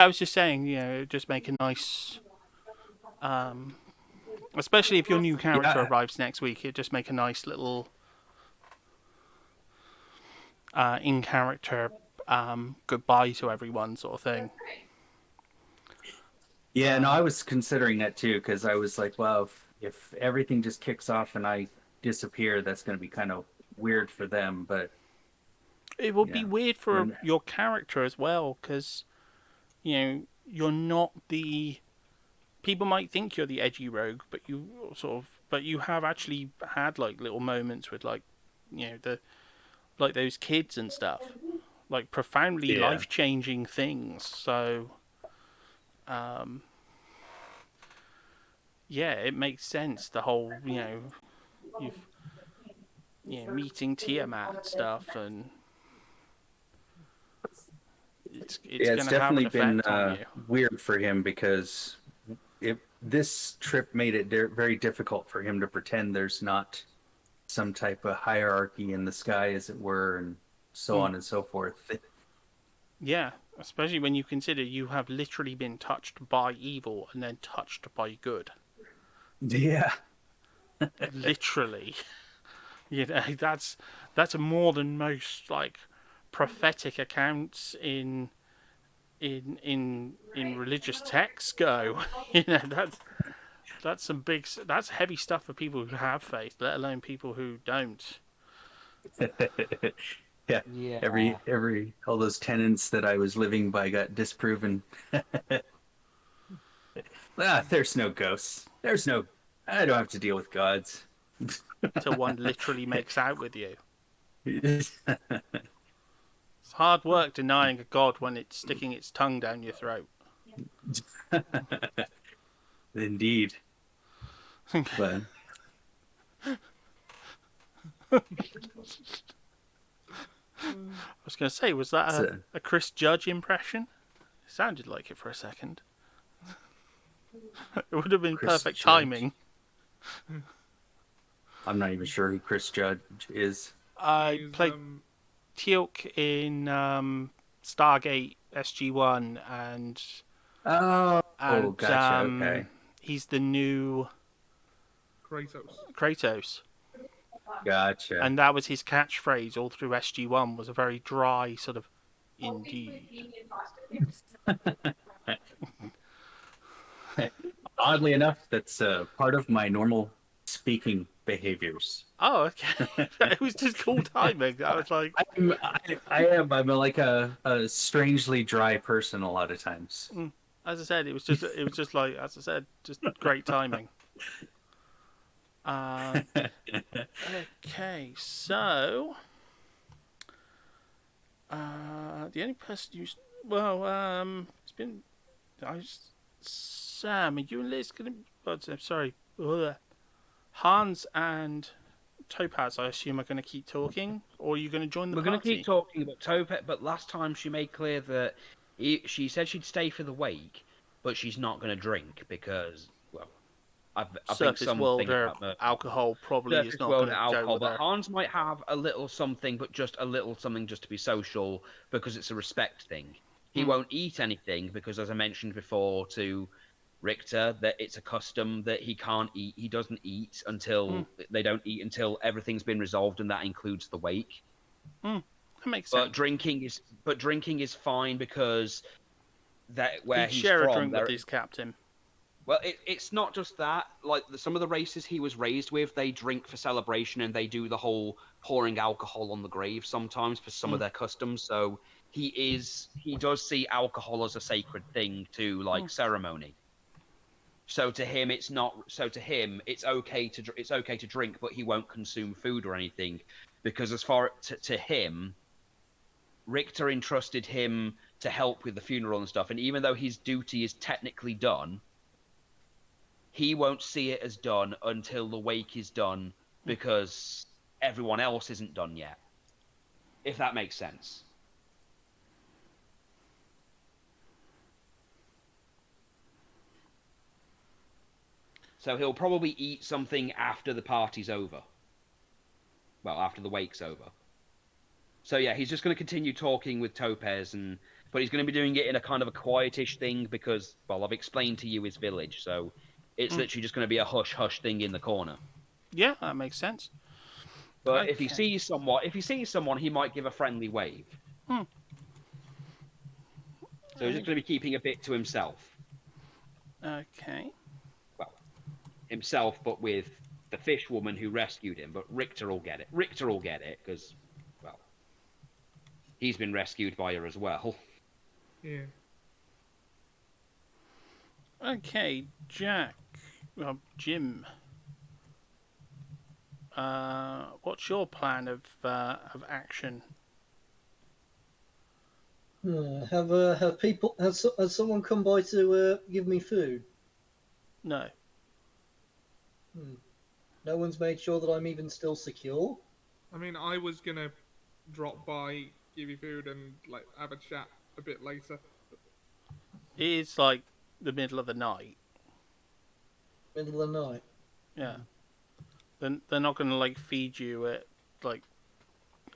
I was just saying, just make a nice, especially if your new character Yeah, arrives next week, it just make a nice little in character goodbye to everyone sort of thing. yeah. No, Uh, I was considering that too because I was like, well, if everything just kicks off and I disappear, that's going to be kind of weird for them. But it would be yeah, weird for then your character as well, because you're not the. People might think you're the edgy rogue, but you have actually had like little moments with like, the like those kids and stuff, like profoundly yeah, life changing things. So, um, yeah, it makes sense. The whole, you've meeting Tiamat stuff, and it's yeah. It's gonna have an definitely been effect on you. weird for him because this trip made it very difficult for him to pretend there's not some type of hierarchy in the sky, as it were, and so Mm. on and so forth. Yeah, especially when you consider you have literally been touched by evil and then touched by good. Yeah, Literally, that's more than most like prophetic accounts in religious texts go. That's some that's heavy stuff for people who have faith, let alone people who don't. yeah. Yeah. Every all those tenets that I was living by got disproven. There's no ghosts. There's no. I don't have to deal with gods. Till one literally makes out with you. It's hard work denying a god when it's sticking its tongue down your throat. Indeed, but I was going to say, was that so, a Chris Judge impression? It sounded like it for a second. It would have been Chris perfect Judge. timing. I'm not even sure who Chris Judge is. I He's played Teal'c in Stargate SG1, Oh, and gotcha. Okay, he's the new Kratos. Kratos, gotcha. and that was his catchphrase all through SG1. Was a very dry sort of indeed. Oddly enough, that's part of my normal speaking behaviors. Oh, okay. It was just cool timing. I was like, I'm like a strangely dry person a lot of times. mm. As I said, it was just like, as I said, just great timing. Um, okay, so the only person who's well, it's been I Sam, are you and Liz gonna? Oh, I'm sorry, ugh. Hans and Topaz. I assume are going to keep talking, or are you going to join the We're going to keep party? talking about Topaz, but last time she made clear that she said she'd stay for the wake, but she's not going to drink because, well, I think Surface world something or about the alcohol probably is surface not world going to go alcohol. with But her. Hans might have a little something, but just a little something just to be social because it's a respect thing. He Hmm. won't eat anything because, as I mentioned before to Richter, that it's a custom that he can't eat. He doesn't eat Hmm. until they don't eat until everything's been resolved, and that includes the wake. Hmm. That makes But sense. drinking is fine because that where He'd he's share a from drink with there. his captain. Well, it's not just that. Like some of the races he was raised with, they drink for celebration and they do the whole pouring alcohol on the grave sometimes for some Hmm. of their customs. So he does see alcohol as a sacred thing to Hmm. like ceremony. So to him, it's not. So to him, it's okay to drink, but he won't consume food or anything because as far to him, Richter entrusted him to help with the funeral and stuff. And even though his duty is technically done, he won't see it as done until the wake is done because everyone else isn't done yet. If that makes sense. So he'll probably eat something after the party's over. Well, after the wake's over. So yeah, he's just going to continue talking with Topaz, and but he's going to be doing it in a kind of a quietish thing because, well, I've explained to you his village, so it's literally just going to be a hush hush thing in the corner. Yeah, that makes sense. But Okay. if he sees someone, he might give a friendly wave. Hmm. So he's just going to be keeping a bit to himself. Okay. Well, himself, but with the fish woman who rescued him. But Richter will get it. Richter will get it because, well, he's been rescued by her as well. Yeah. Okay, Jack. Jim. What's your plan of action? Has someone come by to give me food? No. No one's made sure that I'm even still secure. I mean, I was gonna drop by, give you food, and like have a chat a bit later. It is like the middle of the night. Middle of the night. Yeah. Then they're not going to like feed you at like,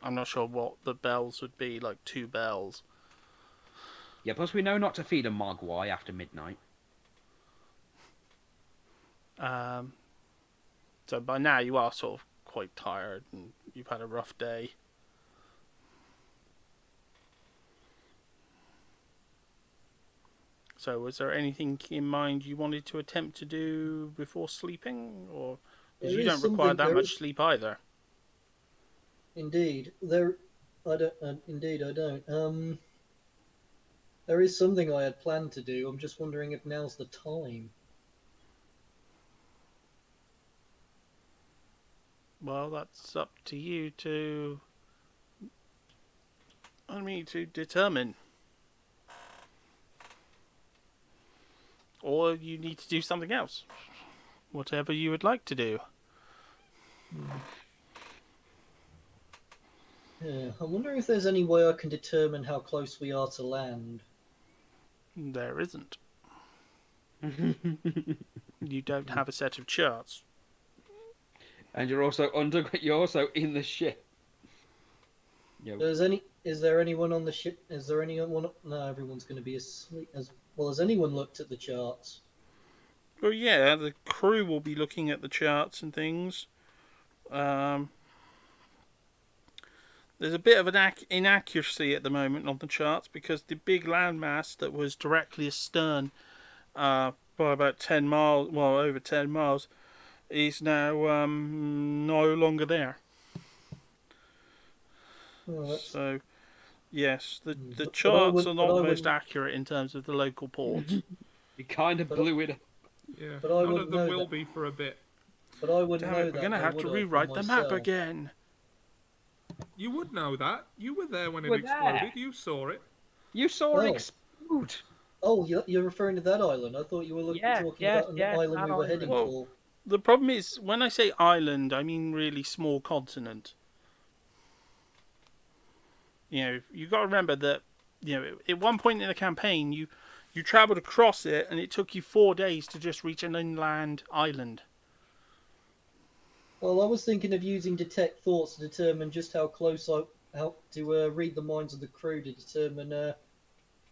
I'm not sure what the bells would be, like 2 bells. Yeah, plus we know not to feed a mogwai after midnight. So by now you are sort of quite tired and you've had a rough day. So was there anything in mind you wanted to attempt to do before sleeping? Or because you don't require that much sleep either. Indeed. I don't. There is something I had planned to do. I'm just wondering if now's the time. Well, that's up to you to determine. Or you need to do something else. Whatever you would like to do. Yeah, I wonder if there's any way I can determine how close we are to land. There isn't. You don't have a set of charts. And you're also in the ship. Yep. Is there anyone on the ship? Is there anyone? No, everyone's going to be asleep. As well, has anyone looked at the charts? Well, yeah, the crew will be looking at the charts and things. There's a bit of an inaccuracy at the moment on the charts because the big landmass that was directly astern by about 10 miles, well, over 10 miles, is now no longer there. Oh, so, yes, the charts are not the most accurate in terms of the local ports. You kind of blew it up. Yeah, but I none wouldn't of them know will that. be for a bit. But I wouldn't Damn know it, that. we're going to have to rewrite the map again. You would know that. You were there when it We're exploded. there. You saw it. You saw it explode. Oh, you're referring to that island? I thought you were talking about an island we were heading for. The problem is, when I say island, I mean really small continent. You know, you got to remember that, you know, at one point in the campaign, you travelled across it, and it took you 4 days to just reach an inland island. Well, I was thinking of using detect thoughts to determine just how close read the minds of the crew to determine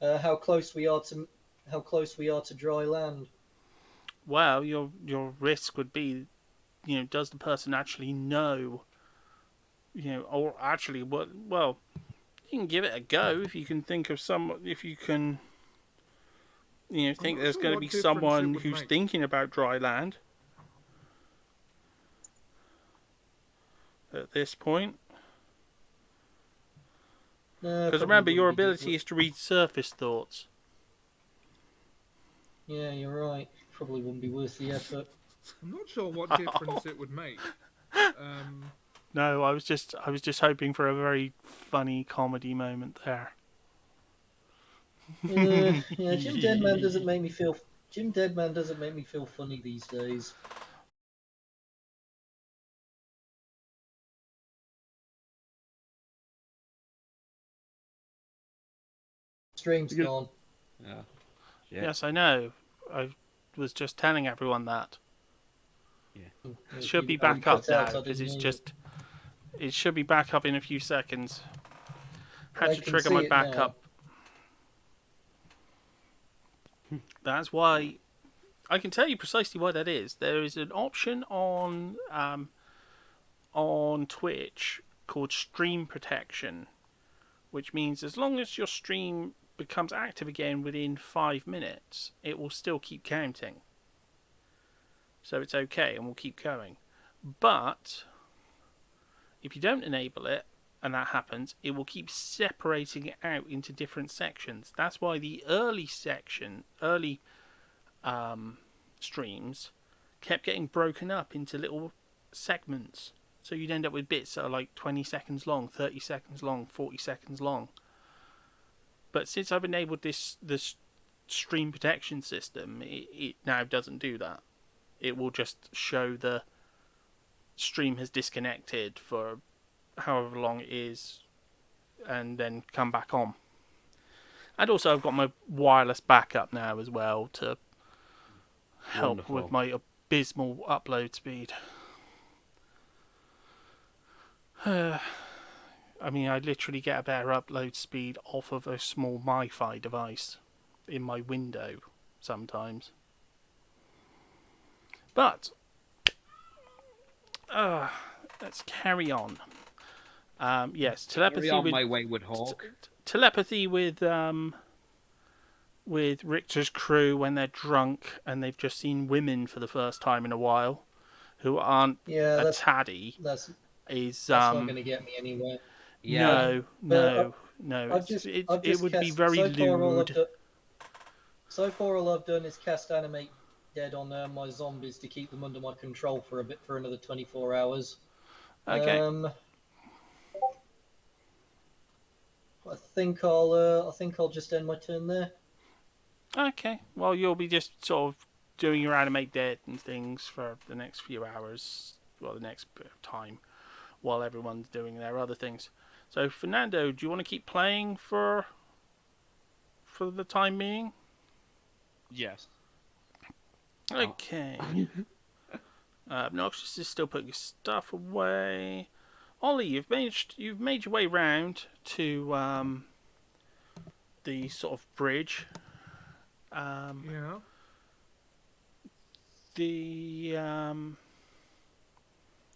how close we are to dry land. Well, your risk would be, you know, does the person actually know? You know, or actually, well, you can give it a go if you can think of if you can, you know, think there's going to be someone who's thinking about dry land at this point. Because remember, your ability is to read surface thoughts. Yeah, you're right. Probably wouldn't be worth the effort. I'm not sure what difference it would make. No, I was just hoping for a very funny comedy moment there. Yeah, Jim Deadman doesn't make me feel funny these days. Stream's gone. Yeah. Yes, I know. I was just telling everyone that. Yeah. It should be back up now because it should be back up in a few seconds. Had to trigger my backup. That's why I can tell you precisely why that is. There is an option on Twitch called stream protection, which means as long as your stream becomes active again within 5 minutes, it will still keep counting. So it's okay and will keep going. But if you don't enable it and that happens, it will keep separating it out into different sections. That's why the early streams kept getting broken up into little segments. So you'd end up with bits that are like 20 seconds long, 30 seconds long, 40 seconds long. But since I've enabled this stream protection system, it now doesn't do that. It will just show the stream has disconnected for however long it is and then come back on. And also I've got my wireless backup now as well to help Wonderful. with my abysmal upload speed. I mean, I literally get a better upload speed off of a small MiFi device in my window sometimes. But let's carry on. Yes, telepathy Carry on, with my wayward hawk. telepathy with Richter's crew when they're drunk and they've just seen women for the first time in a while, who aren't Yeah, a that's taddie. that's Is not going to get me anywhere. Yeah. No. I've just It would be cast, very lewd. So far, all I've done is cast animate dead on my zombies to keep them under my control for another 24 hours. Okay. I think I'll just end my turn there. Okay. Well, you'll be just sort of doing your animate dead and things for the next few hours, well, the next bit of time, while everyone's doing their other things. So, Fernando, do you want to keep playing for the time being? Yes. Okay. Obnoxious is still putting his stuff away. Ollie, you've made your way round to the sort of bridge. Yeah. The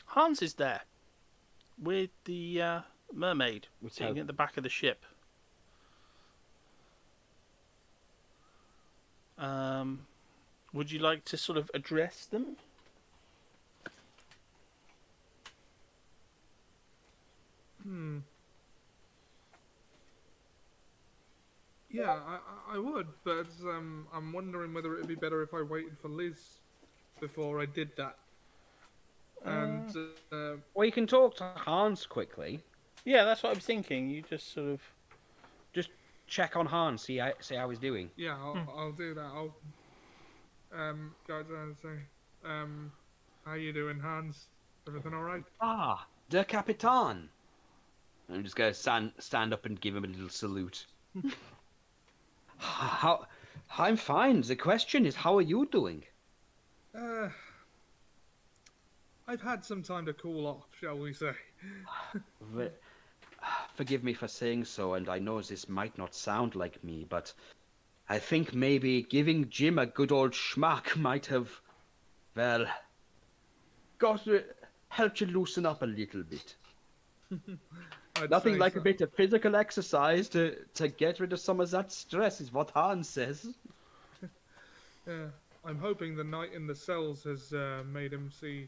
Hans is there with the mermaid sitting at the back of the ship. Would you like to sort of address them? Yeah, I would, but I'm wondering whether it'd be better if I waited for Liz before I did that. And Well, you can talk to Hans quickly. Yeah, that's what I was thinking. You just sort of... Just check on Hans, see how he's doing. yeah, I'll do that. I'll go down and say, how you doing, Hans? Everything all right? Ah, der Capitan. I'm just gonna stand up and give him a little salute. I'm fine. The question is, how are you doing? I've had some time to cool off, shall we say? Forgive me for saying so, and I know this might not sound like me, but I think maybe giving Jim a good old schmack might have, well, helped you loosen up a little bit. Nothing like a bit of physical exercise to get rid of some of that stress, is what Hans says. Yeah, I'm hoping the night in the cells has made him see